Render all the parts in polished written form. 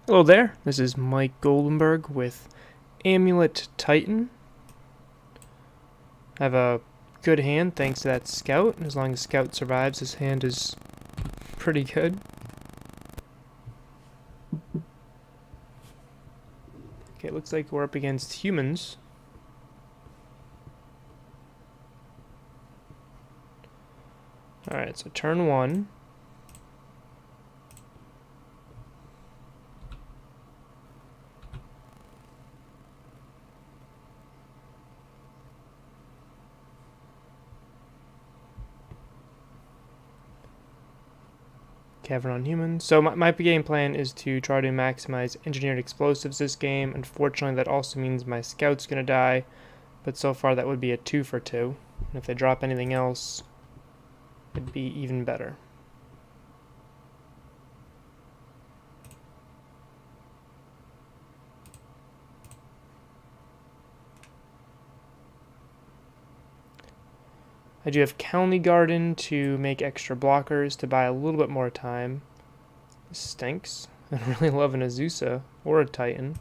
Hello there, this is Mike Goldenberg with Amulet Titan. I have a good hand thanks to that scout. As long as scout survives, his hand is pretty good. Okay, it looks like we're up against humans. Alright, so turn 1. Cavern on humans. So my game plan is to try to maximize engineered explosives this game. Unfortunately, that also means my scout's gonna die, but so far that would be a 2 for 2. And if they drop anything else, it'd be even better. I do have County Garden to make extra blockers to buy a little bit more time. This stinks. I really love an Azusa or a Titan.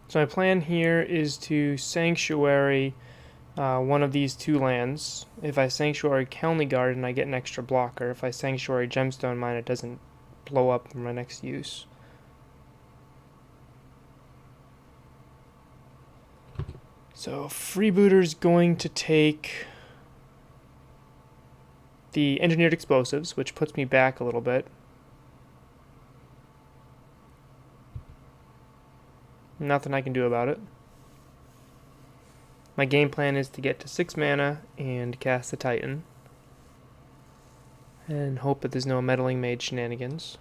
So my plan here is to Sanctuary one of these two lands. If I Sanctuary County Garden, I get an extra blocker. If I Sanctuary Gemstone Mine, it doesn't blow up for my next use. So Freebooter's going to take the Engineered Explosives, which puts me back a little bit. Nothing I can do about it. My game plan is to get to 6 mana and cast the Titan. And hope that there's no Meddling Mage shenanigans.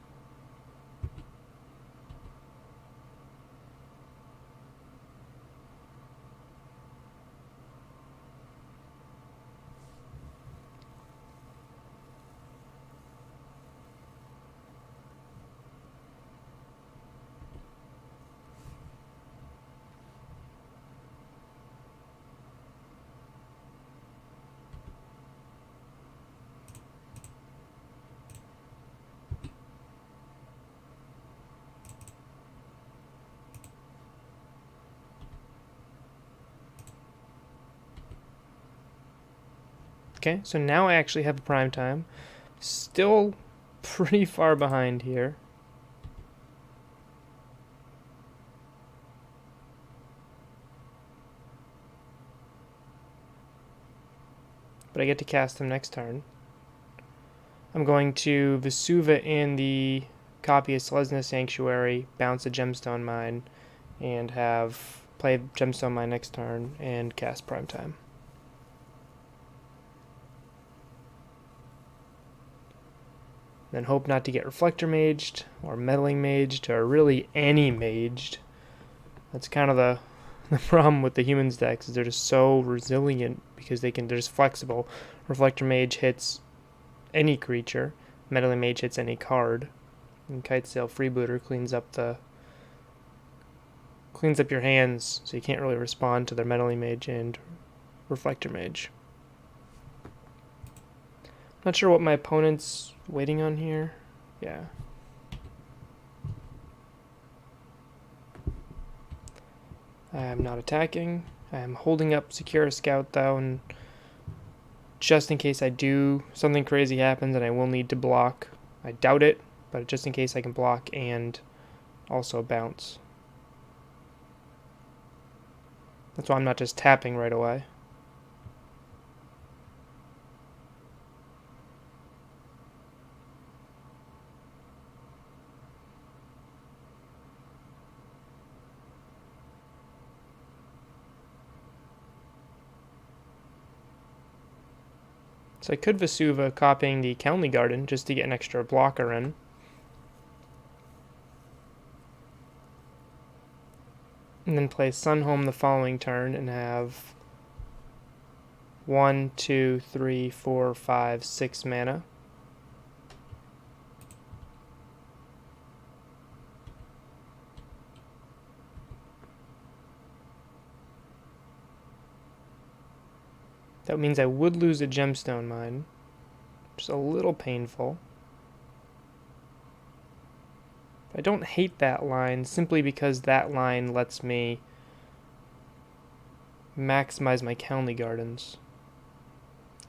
Okay, so now I actually have a prime time. Still pretty far behind here. But I get to cast them next turn. I'm going to Vesuva in the copy of Selesnya Sanctuary, bounce a Gemstone Mine, and have play Gemstone Mine next turn and cast prime time. Then hope not to get Reflector Maged, or Meddling Maged, or really any Maged. That's kind of the problem with the humans decks, is they're just so resilient because they're just flexible. Reflector Mage hits any creature, Meddling Mage hits any card, and Kitesail Freebooter cleans up your hands, so you can't really respond to their Meddling Mage and Reflector Mage. Not sure what my opponent's waiting on here. Yeah. I am not attacking. I am holding up Secure Scout though, and just in case I do, something crazy happens and I will need to block. I doubt it, but just in case I can block and also bounce. That's why I'm not just tapping right away. So I could Vesuva copying the County Garden just to get an extra blocker in. And then play Sunhome the following turn and have 1, 2, 3, 4, 5, 6 mana. That means I would lose a gemstone mine, which is a little painful. I don't hate that line simply because that line lets me maximize my County Gardens.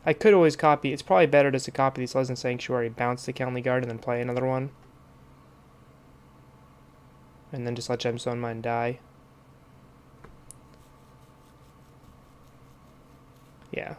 I could always copy. It's probably better just to copy these Pleasant Sanctuary, bounce the County Garden, and then play another one. And then just let Gemstone Mine die. Yeah.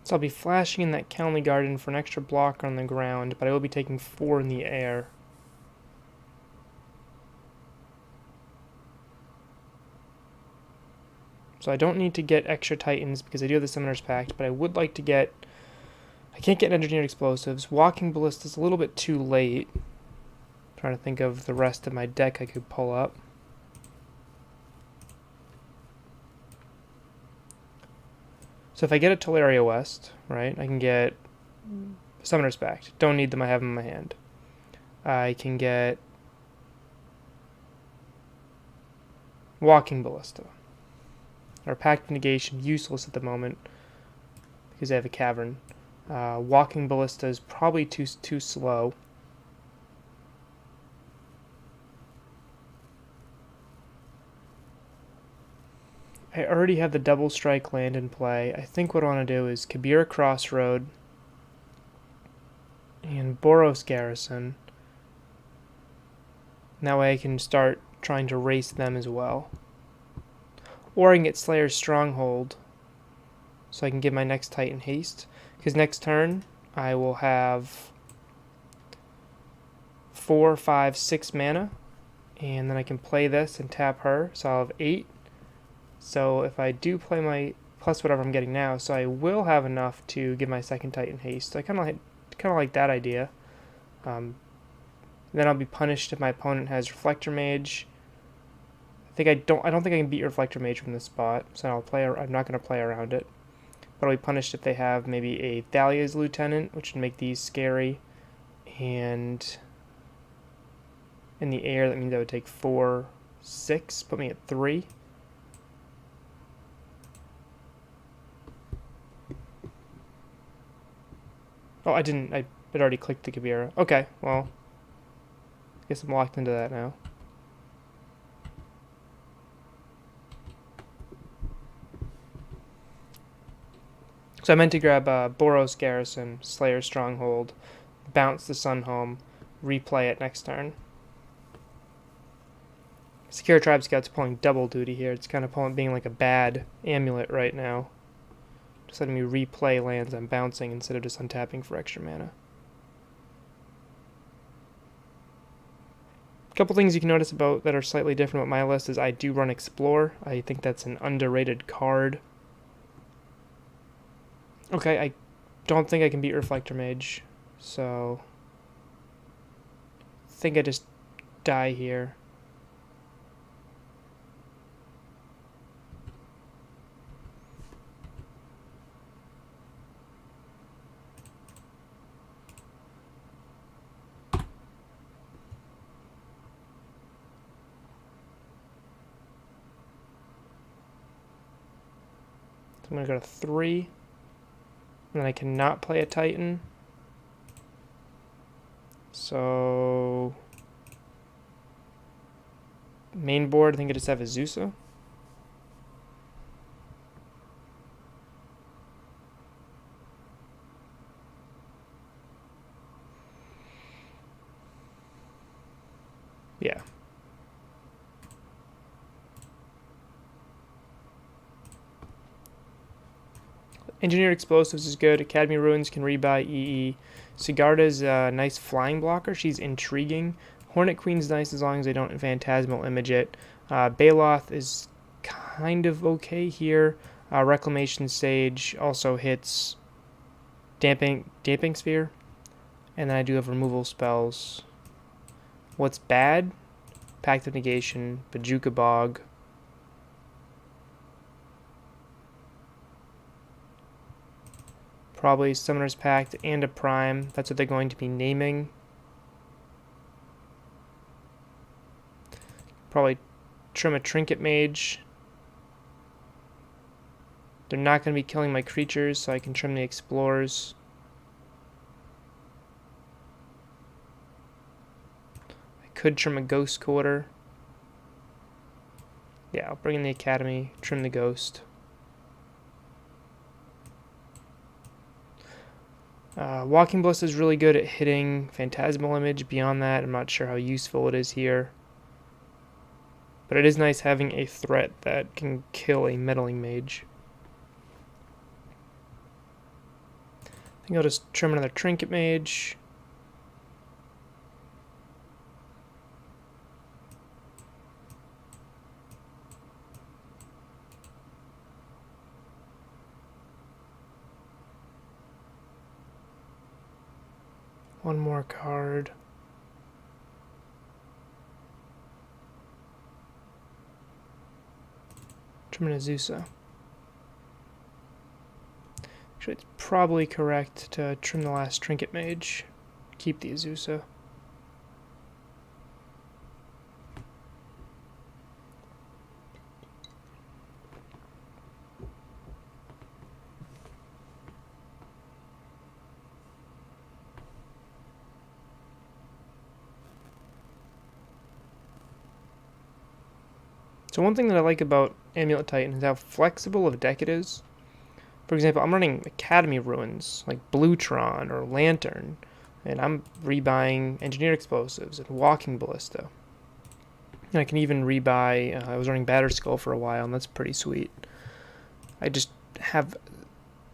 So I'll be flashing in that County Garden for an extra block on the ground, but I will be taking 4 in the air. So I don't need to get extra Titans because I do have the Summoner's Pact, but I would like to get... I can't get Engineered Explosives. Walking Ballista is a little bit too late. I'm trying to think of the rest of my deck I could pull up. So if I get a Teleria West, right, I can get Summoner's Pact. Don't need them, I have them in my hand. I can get Walking Ballista. Or Pact of Negation, useless at the moment because I have a Cavern. Walking Ballista is probably too slow. I already have the Double Strike land in play. I think what I want to do is Kabira Crossroad and Boros Garrison. And that way I can start trying to race them as well. Or I can get Slayer's Stronghold so I can give my next Titan haste. Because next turn I will have 4, 5, 6 mana. And then I can play this and tap her. So I'll have 8. So if I do play my plus whatever I'm getting now, so I will have enough to give my second Titan haste. So I kind of like that idea. Then I'll be punished if my opponent has Reflector Mage. I don't think I can beat Reflector Mage from this spot, so I'm not going to play around it. But I'll be punished if they have maybe a Thalia's Lieutenant, which would make these scary. And in the air, that means I would take 4, 6, put me at 3. Oh, I didn't. I had already clicked the Kabira. Okay, well, I guess I'm locked into that now. So I meant to grab Boros Garrison, Slayer's Stronghold, bounce the Sun home, replay it next turn. Secure Tribe Scout's pulling double duty here. It's kind of being like a bad amulet right now. Just letting me replay lands I'm bouncing instead of just untapping for extra mana. A couple things you can notice about that are slightly different about my list is I do run Explore. I think that's an underrated card. Okay, I don't think I can beat Reflector Mage, so I think I just die here. I'm going to go to 3. And then I cannot play a Titan. So main board, I think I just have a Azusa. Yeah. Engineered Explosives is good. Academy Ruins can rebuy EE. Sigarda's a nice flying blocker. She's intriguing. Hornet Queen's nice as long as they don't Phantasmal Image it. Baloth is kind of okay here. Reclamation Sage also hits Damping Sphere. And then I do have removal spells. What's bad? Pact of Negation, Bajuka Bog. Probably Summoner's Pact and a Prime. That's what they're going to be naming. Probably trim a Trinket Mage. They're not going to be killing my creatures, so I can trim the Explorers. I could trim a Ghost Quarter. Yeah, I'll bring in the Academy, trim the Ghost. Walking Bliss is really good at hitting Phantasmal Image. Beyond that, I'm not sure how useful it is here. But it is nice having a threat that can kill a Meddling Mage. I think I'll just trim another Trinket Mage. One more card. Trim an Azusa. Actually, it's probably correct to trim the last Trinket Mage. Keep the Azusa. So one thing that I like about Amulet Titan is how flexible of a deck it is. For example, I'm running Academy Ruins, like Bluetron or Lantern, and I'm rebuying Engineered Explosives and Walking Ballista. And I can even rebuy, I was running Batterskull for a while, and that's pretty sweet. I just have,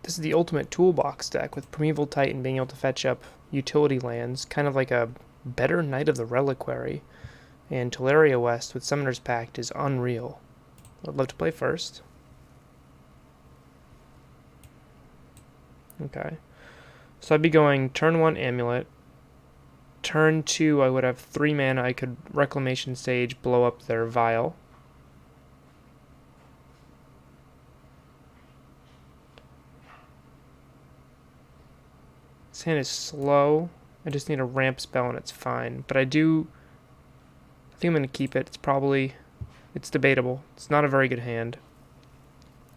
this is the ultimate toolbox deck, with Primeval Titan being able to fetch up utility lands, kind of like a better Knight of the Reliquary. And Teleria West with Summoner's Pact is unreal. I'd love to play first. Okay. So I'd be going turn 1 Amulet. Turn 2 I would have 3 mana. I could Reclamation Sage, blow up their Vial. This hand is slow. I just need a ramp spell and it's fine. But I think I'm going to keep it. It's debatable. It's not a very good hand.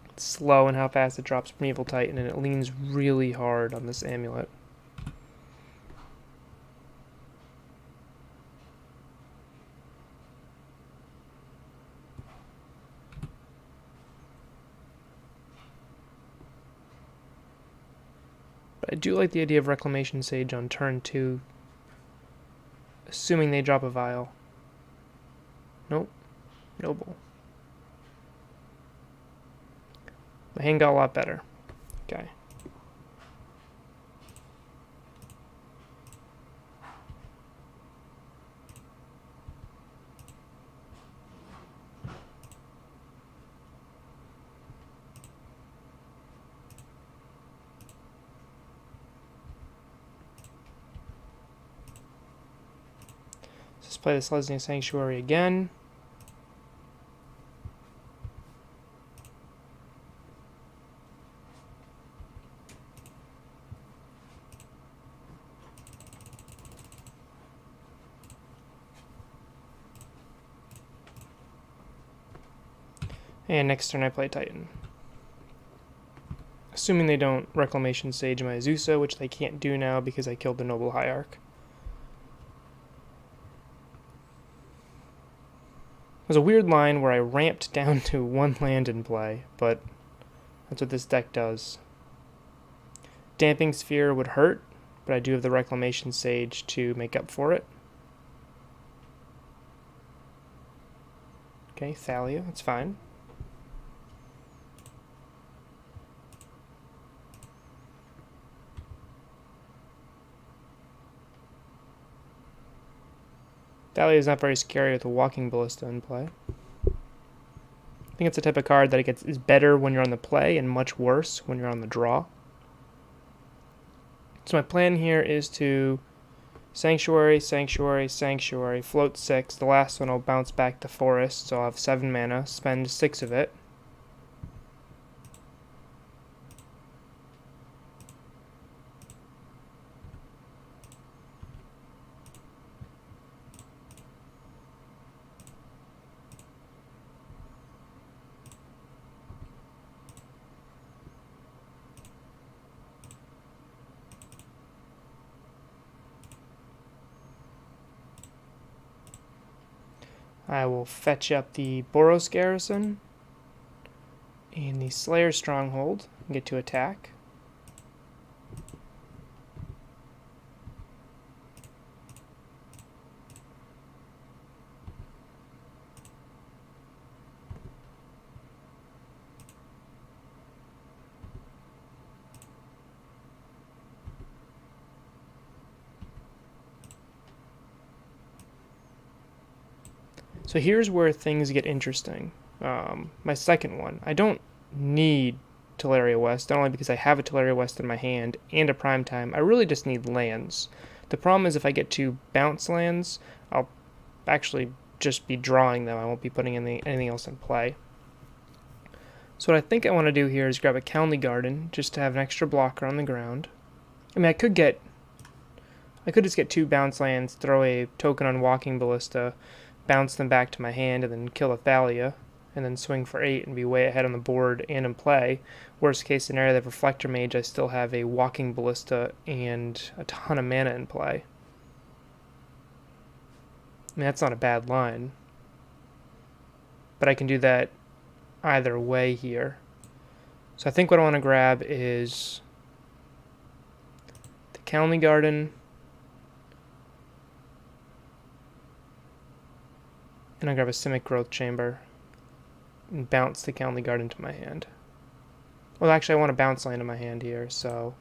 It's slow in how fast it drops Primeval Titan, and it leans really hard on this Amulet. But I do like the idea of Reclamation Sage on turn 2, assuming they drop a Vial. Nope. Noble. My hand got a lot better. Okay. Let's play this Lesnian Sanctuary again. And next turn I play Titan. Assuming they don't Reclamation Sage my Azusa, which they can't do now because I killed the Noble Hierarch. It was a weird line where I ramped down to 1 land in play, but that's what this deck does. Damping Sphere would hurt, but I do have the Reclamation Sage to make up for it. Okay, Thalia, that's fine. Thalia is not very scary with a Walking Ballista in play. I think it's the type of card that is better when you're on the play and much worse when you're on the draw. So my plan here is to Sanctuary, Sanctuary, Sanctuary, float 6. The last one will bounce back to Forest, so I'll have 7 mana, spend 6 of it. I will fetch up the Boros Garrison and the Slayer Stronghold and get to attack. So here's where things get interesting. My second one. I don't need Teleria West, not only because I have a Teleria West in my hand and a Primetime. I really just need lands. The problem is if I get 2 bounce lands, I'll actually just be drawing them. I won't be putting anything else in play. So what I think I want to do here is grab a County Garden just to have an extra blocker on the ground. I mean, I could just get 2 bounce lands, throw a token on Walking Ballista, bounce them back to my hand, and then kill a Thalia, and then swing for 8 and be way ahead on the board and in play. Worst case scenario, they have Reflector Mage, I still have a Walking Ballista and a ton of mana in play. I mean, that's not a bad line. But I can do that either way here. So I think what I want to grab is the County Garden, and I grab a Simic Growth Chamber and bounce the County Garden to my hand. Well, actually, I want a bounce land in my hand here, so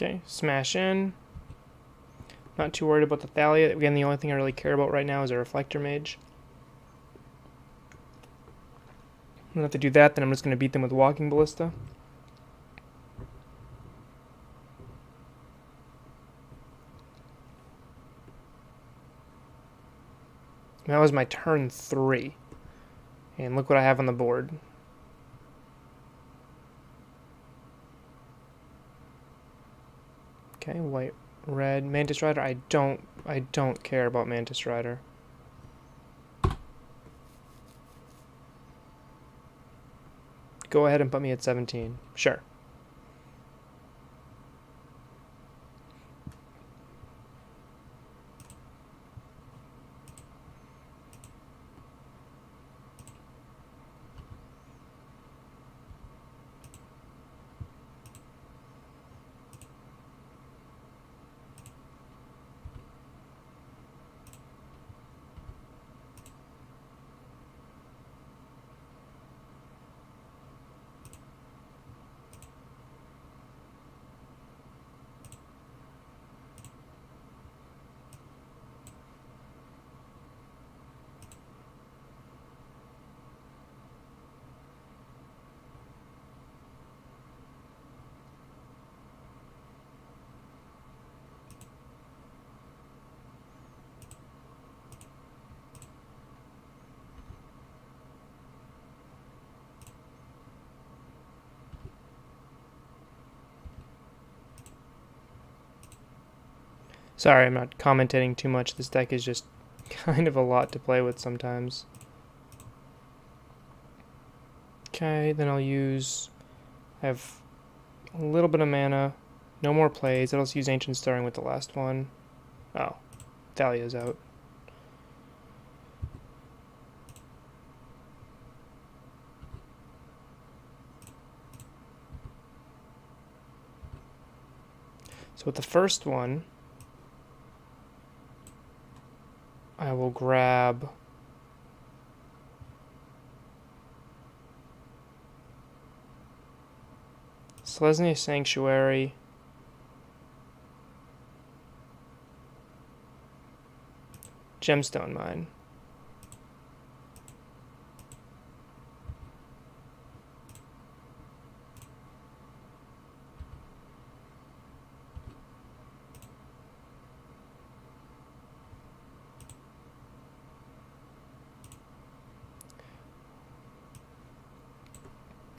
okay, smash in. Not too worried about the Thalia. Again, the only thing I really care about right now is a Reflector Mage. I'm gonna have to do that, then I'm just gonna beat them with Walking Ballista. And that was my turn 3. And look what I have on the board. Okay, white, red, Mantis Rider. I don't care about Mantis Rider. Go ahead and put me at 17. Sure. Sorry, I'm not commentating too much. This deck is just kind of a lot to play with sometimes. Okay, then I'll use... I have a little bit of mana. No more plays. I'll just use Ancient Stirring with the last one. Oh, Thalia's out. So with the first one, I will grab Selesnya Sanctuary, Gemstone Mine.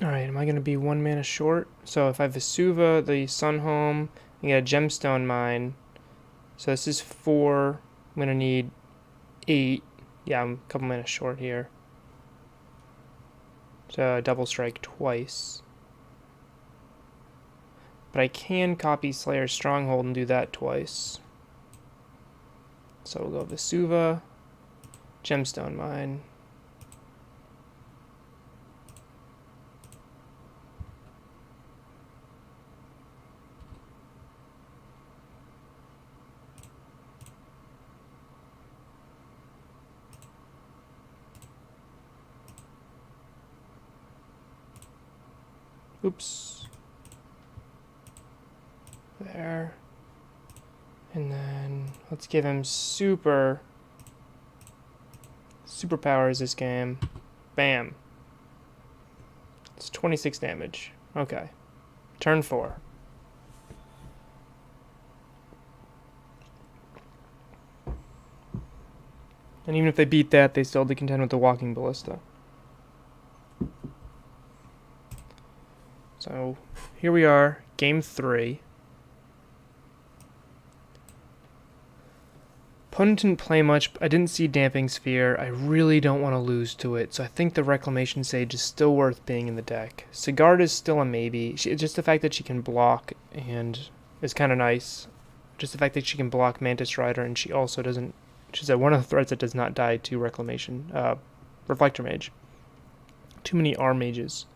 Alright, am I going to be 1 mana short? So if I Vesuva, the Sunhome, I get a Gemstone Mine. So this is 4. I'm going to need 8. Yeah, I'm a couple mana short here. So double strike twice. But I can copy Slayer's Stronghold and do that twice. So we'll go Vesuva, Gemstone Mine. Oops. There. And then let's give him superpowers this game. Bam. It's 26 damage. Okay. Turn 4. And even if they beat that, they still have to contend with the Walking Ballista. So here we are, game 3. Opponent didn't play much. I didn't see Damping Sphere. I really don't want to lose to it, so I think the Reclamation Sage is still worth being in the deck. Sigard is still a maybe. Just the fact that she can block and is kind of nice. Just the fact that she can block Mantis Rider, and she also doesn't... She's one of the threats that does not die to Reclamation. Reflector Mage. Too many R mages.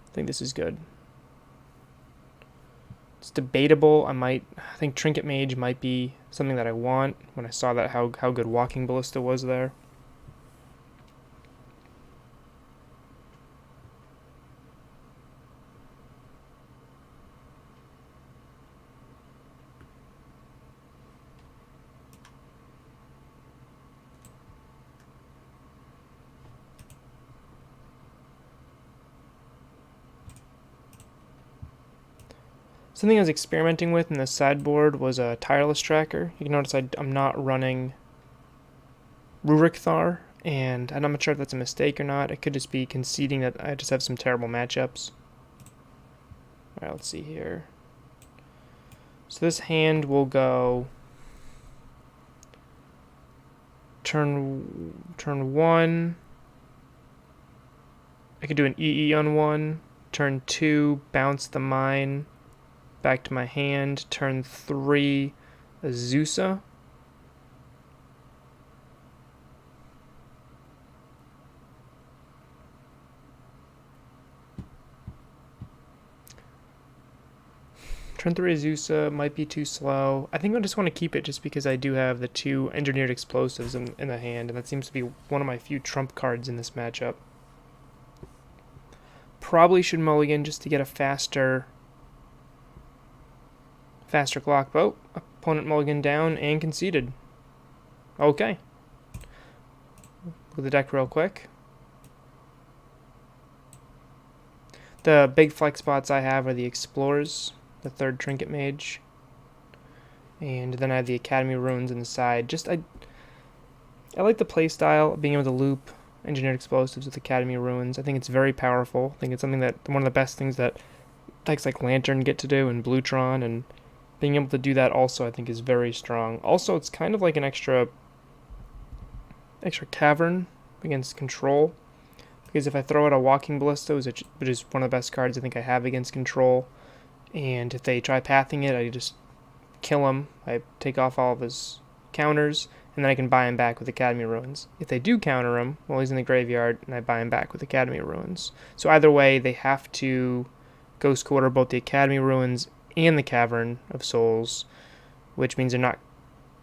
I think this is good. It's debatable. I think Trinket Mage might be something that I want when I saw that how good Walking Ballista was there. Something I was experimenting with in the sideboard was a Tireless Tracker. You can notice I'm not running Rurik Thar, and I'm not sure if that's a mistake or not. It could just be conceding that I just have some terrible matchups. Alright, let's see here. So this hand will go turn 1. I could do an EE on 1. Turn 2, bounce the mine. Back to my hand. Turn 3, Azusa. Turn 3 Azusa might be too slow. I think I just want to keep it just because I do have the 2 Engineered Explosives in the hand, and that seems to be one of my few trump cards in this matchup. Probably should mulligan just to get a faster clock. Oh, opponent mulligan down and conceded. Okay. Look at the deck real quick. The big flex spots I have are the Explorers, the 3rd Trinket Mage, and then I have the Academy Runes on the side. I like the play style of being able to loop Engineered Explosives with Academy Runes. I think it's very powerful. I think it's something that one of the best things that decks like Lantern get to do, and Bluetron, and being able to do that also I think is very strong. Also, it's kind of like an extra cavern against control, because if I throw out a Walking Ballista, which is one of the best cards I think I have against control, and if they try pathing it, I just kill him. I take off all of his counters, and then I can buy him back with Academy Ruins. If they do counter him, well, he's in the graveyard, and I buy him back with Academy Ruins. So either way, they have to Ghost Quarter both the Academy Ruins and the Cavern of Souls, which means they're not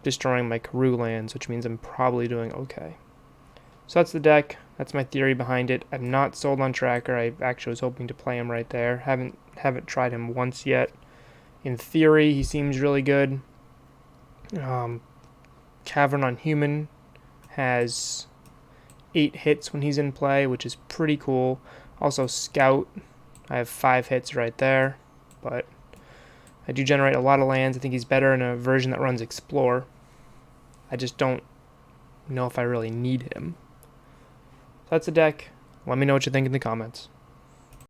destroying my Karoo lands, which means I'm probably doing okay. So that's the deck. That's my theory behind it. I'm not sold on Tracker. I actually was hoping to play him right there. Haven't tried him once yet. In theory, he seems really good. Cavern on Human has 8 hits when he's in play, which is pretty cool. Also, Scout, I have 5 hits right there, but I do generate a lot of lands. I think he's better in a version that runs Explore. I just don't know if I really need him. So that's the deck. Let me know what you think in the comments.